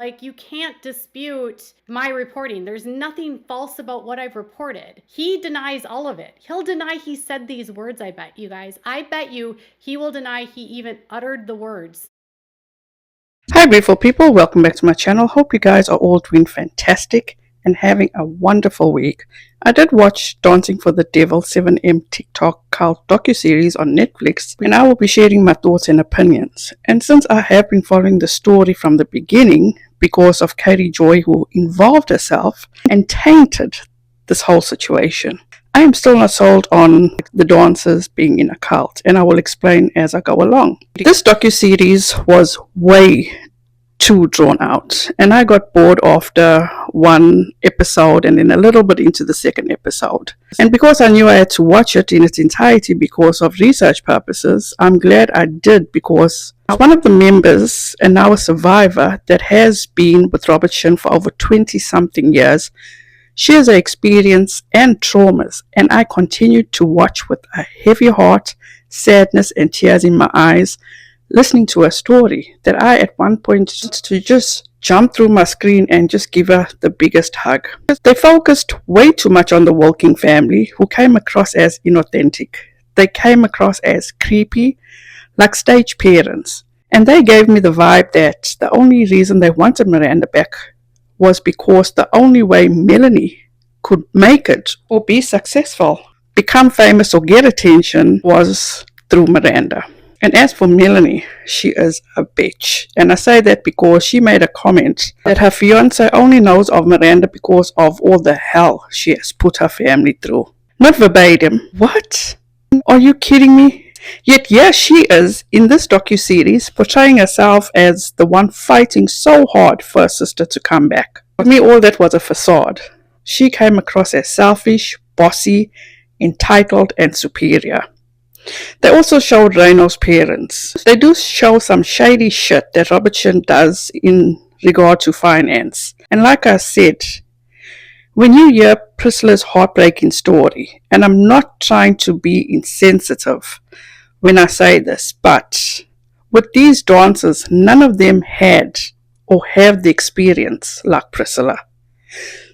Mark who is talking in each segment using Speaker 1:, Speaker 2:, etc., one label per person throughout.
Speaker 1: Like, you can't dispute my reporting. There's nothing false about what I've reported. He denies all of it. He'll deny he said these words, I bet you guys. I bet you he will deny he even uttered the words.
Speaker 2: Hi beautiful people, welcome back to my channel. Hope you guys are all doing fantastic and having a wonderful week. I did watch Dancing for the Devil 7M TikTok Cult docuseries on Netflix, and I will be sharing my thoughts and opinions. And since I have been following the story from the beginning because of Katie Joy, who involved herself and tainted this whole situation, I am still not sold on the dancers being in a cult, and I will explain as I go along. This docuseries was way too drawn out, and I got bored after one episode and then a little bit into the second episode. And because I knew I had to watch it in its entirety because of research purposes, I'm glad I did, because one of the members and now a survivor that has been with Robert Shin for over 20 something years shares her experience and traumas, and I continued to watch with a heavy heart, sadness and tears in my eyes, listening to her story, that I at one point to just jump through my screen and just give her the biggest hug. They focused way too much on the Wilking family, who came across as inauthentic. They came across as creepy, like stage parents, and they gave me the vibe that the only reason they wanted Miranda back was because the only way Melanie could make it or be successful, become famous or get attention, was through Miranda. And as for Melanie, she is a bitch. And I say that because she made a comment that her fiance only knows of Miranda because of all the hell she has put her family through. Not verbatim. What? Are you kidding me? Yet here she is in this docuseries portraying herself as the one fighting so hard for her sister to come back. For me, all that was a facade. She came across as selfish, bossy, entitled and superior. They also showed Reno's parents. They do show some shady shit that Robert Shin does in regard to finance. And like I said, when you hear Priscilla's heartbreaking story, and I'm not trying to be insensitive when I say this, but with these dancers, none of them had or have the experience like Priscilla.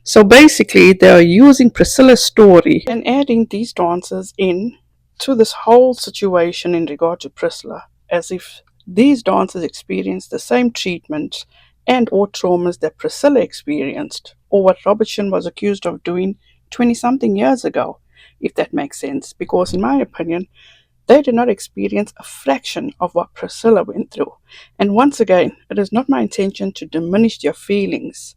Speaker 2: So basically, they are using Priscilla's story and adding these dancers in to this whole situation in regard to Priscilla, as if these dancers experienced the same treatment and or traumas that Priscilla experienced, or what Robert Shin was accused of doing 20-something years ago, if that makes sense. Because in my opinion, they did not experience a fraction of what Priscilla went through. And once again, it is not my intention to diminish their feelings,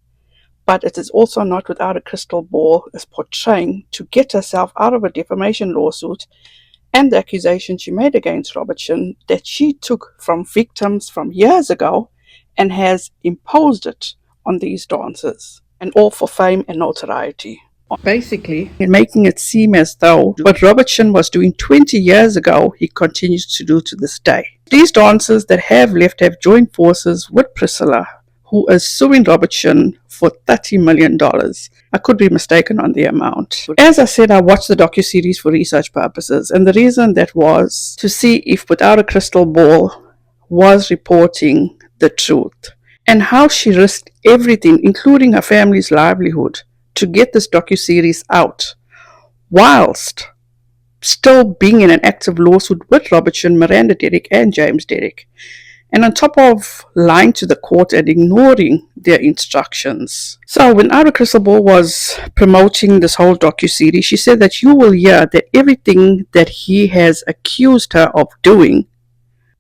Speaker 2: but it is also not without a crystal ball as portraying to get herself out of a defamation lawsuit and the accusation she made against Robert Shin that she took from victims from years ago and has imposed it on these dancers, and all for fame and notoriety. Basically, making it seem as though what Robert Shin was doing 20 years ago, he continues to do to this day. These dancers that have left have joined forces with Priscilla, who is suing Robert Shin for $30 million. I could be mistaken on the amount. As I said, I watched the docuseries for research purposes, and the reason that was to see if Without a Crystal Ball was reporting the truth, and how she risked everything, including her family's livelihood, to get this docuseries out, whilst still being in an active lawsuit with Robert Shin, Miranda Derrick, and James Derrick. And on top of lying to the court and ignoring their instructions. So when Ira Crystal Ball was promoting this whole docuseries, she said that you will hear that everything that he has accused her of doing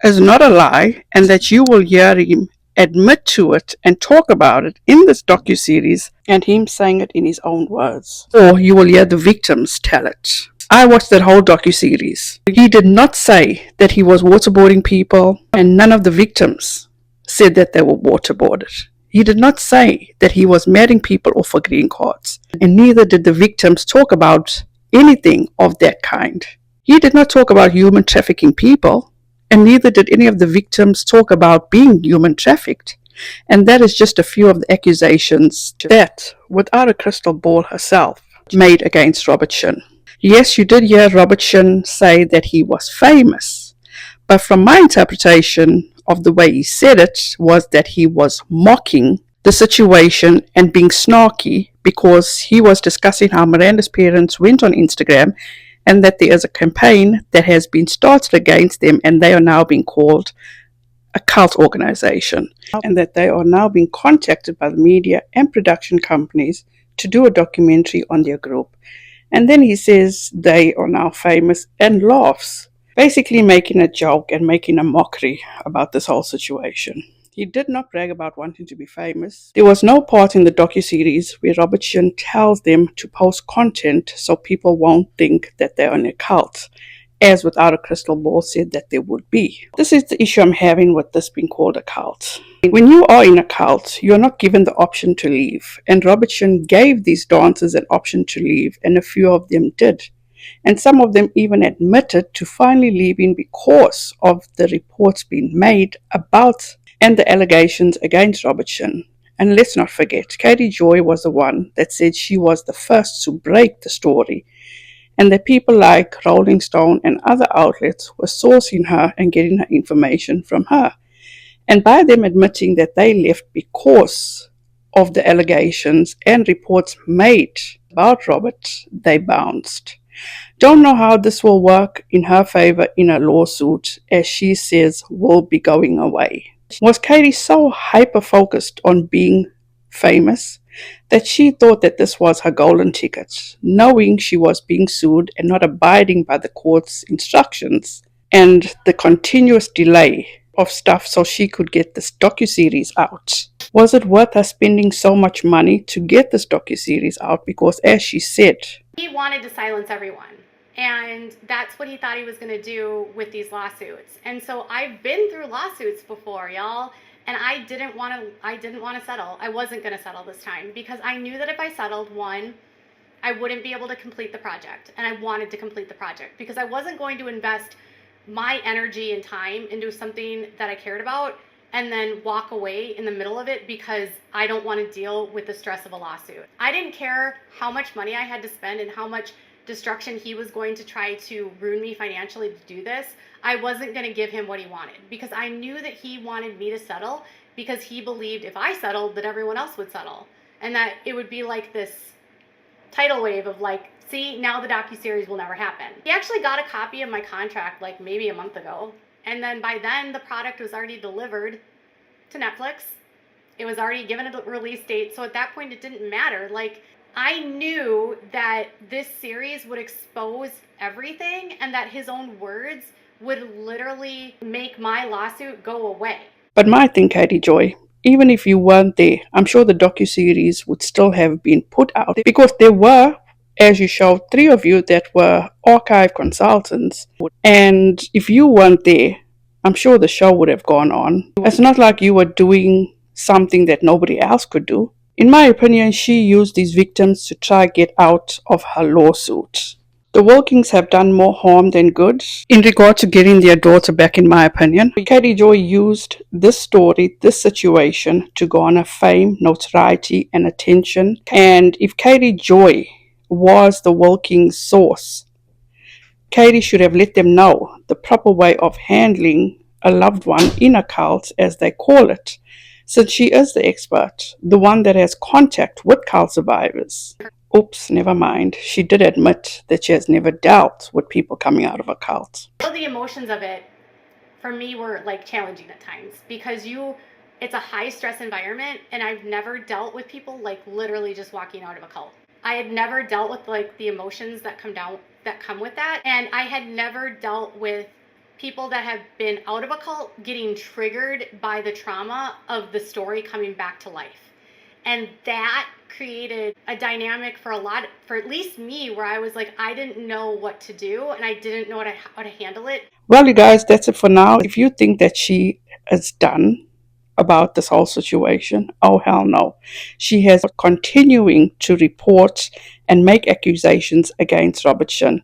Speaker 2: is not a lie, and that you will hear him admit to it and talk about it in this docuseries, and him saying it in his own words. Or you will hear the victims tell it. I watched that whole docuseries. He did not say that he was waterboarding people, and none of the victims said that they were waterboarded. He did not say that he was marrying people off for green cards, and neither did the victims talk about anything of that kind. He did not talk about human trafficking people, and neither did any of the victims talk about being human trafficked. And that is just a few of the accusations that, Without a Crystal Ball herself, made against Robert Shin. Yes, you did hear Robert Shin say that he was famous, but from my interpretation of the way he said it was that he was mocking the situation and being snarky because he was discussing how Miranda's parents went on Instagram and that there is a campaign that has been started against them and they are now being called a cult organization and that they are now being contacted by the media and production companies to do a documentary on their group. And then he says they are now famous and laughs, basically making a joke and making a mockery about this whole situation. He did not brag about wanting to be famous. There was no part in the docuseries where Robertson tells them to post content so people won't think that they're in a cult, as Without a Crystal Ball said that there would be. This is the issue I'm having with this being called a cult. When you are in a cult, you're not given the option to leave. And Robertson gave these dancers an option to leave, and a few of them did. And some of them even admitted to finally leaving because of the reports being made about and the allegations against Robertson. And let's not forget, Katie Joy was the one that said she was the first to break the story, and that people like Rolling Stone and other outlets were sourcing her and getting her information from her. And by them admitting that they left because of the allegations and reports made about Robert, they bounced. Don't know how this will work in her favor in a lawsuit, as she says will be going away. Was Katie so hyper-focused on being famous that she thought that this was her golden ticket, knowing she was being sued and not abiding by the court's instructions and the continuous delay of stuff so she could get this docuseries out? Was it worth her spending so much money to get this docuseries out? Because as she said,
Speaker 1: he wanted to silence everyone. And that's what he thought he was going to do with these lawsuits. And so I've been through lawsuits before, y'all, and I didn't want to settle. I wasn't going to settle this time because I knew that if I settled, one, I wouldn't be able to complete the project. And I wanted to complete the project because I wasn't going to invest my energy and time into something that I cared about and then walk away in the middle of it because I don't want to deal with the stress of a lawsuit. I didn't care how much money I had to spend and how much destruction he was going to try to ruin me financially to do this. I wasn't going to give him what he wanted because I knew that he wanted me to settle because he believed if I settled that everyone else would settle and that it would be like this tidal wave of like, see, now the docuseries will never happen. He actually got a copy of my contract like maybe a month ago, and then by then the product was already delivered to Netflix. It was already given a release date, so at that point it didn't matter. Like, I knew that this series would expose everything and that his own words would literally make my lawsuit go away.
Speaker 2: But my thing, Katie Joy, even if you weren't there, I'm sure the docuseries would still have been put out because there were, as you showed, 3 of you that were archive consultants. And if you weren't there, I'm sure the show would have gone on. It's not like you were doing something that nobody else could do. In my opinion, she used these victims to try to get out of her lawsuit. The Wilkins have done more harm than good in regard to getting their daughter back, in my opinion. Katie Joy used this story, this situation, to garner fame, notoriety, and attention. And if Katie Joy was the Wilkins source, Katie should have let them know the proper way of handling a loved one in a cult, as they call it, since she is the expert, the one that has contact with cult survivors. Oops, never mind. She did admit that she has never dealt with people coming out of a cult.
Speaker 1: All the emotions of it, for me, were like challenging at times because it's a high stress environment and I've never dealt with people like literally just walking out of a cult. I had never dealt with like the emotions that come with that, and I had never dealt with people that have been out of a cult getting triggered by the trauma of the story coming back to life. And that created a dynamic for at least me, where I was like, I didn't know what to do and I didn't know how to handle it.
Speaker 2: Well, you guys, that's it for now. If you think that she is done about this whole situation, oh hell no. She has continuing to report and make accusations against Robertson.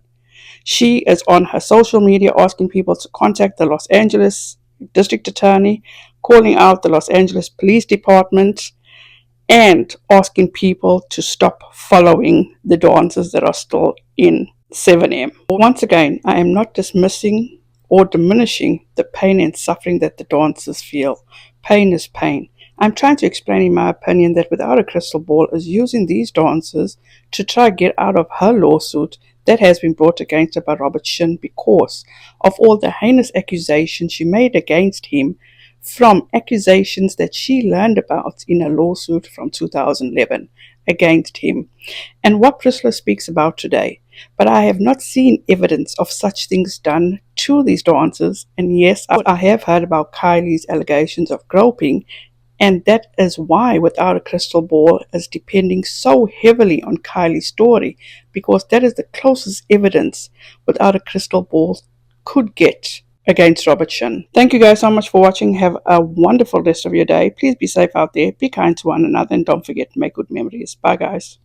Speaker 2: She is on her social media asking people to contact the Los Angeles District Attorney, calling out the Los Angeles Police Department, and asking people to stop following the dancers that are still in 7M. Once again, I am not dismissing or diminishing the pain and suffering that the dancers feel. Pain is pain. I'm trying to explain in my opinion that Without a Crystal Ball is using these dancers to try to get out of her lawsuit that has been brought against her by Robert Shin because of all the heinous accusations she made against him from accusations that she learned about in a lawsuit from 2011 against him, and what Priscilla speaks about today. But I have not seen evidence of such things done to these dancers, and yes, I have heard about Kylie's allegations of groping, and that is why Without a Crystal Ball is depending so heavily on Kylie's story, because that is the closest evidence Without a Crystal Ball could get against Robert Shin. Thank you guys so much for watching. Have a wonderful rest of your day. Please be safe out there. Be kind to one another. And don't forget to make good memories. Bye, guys.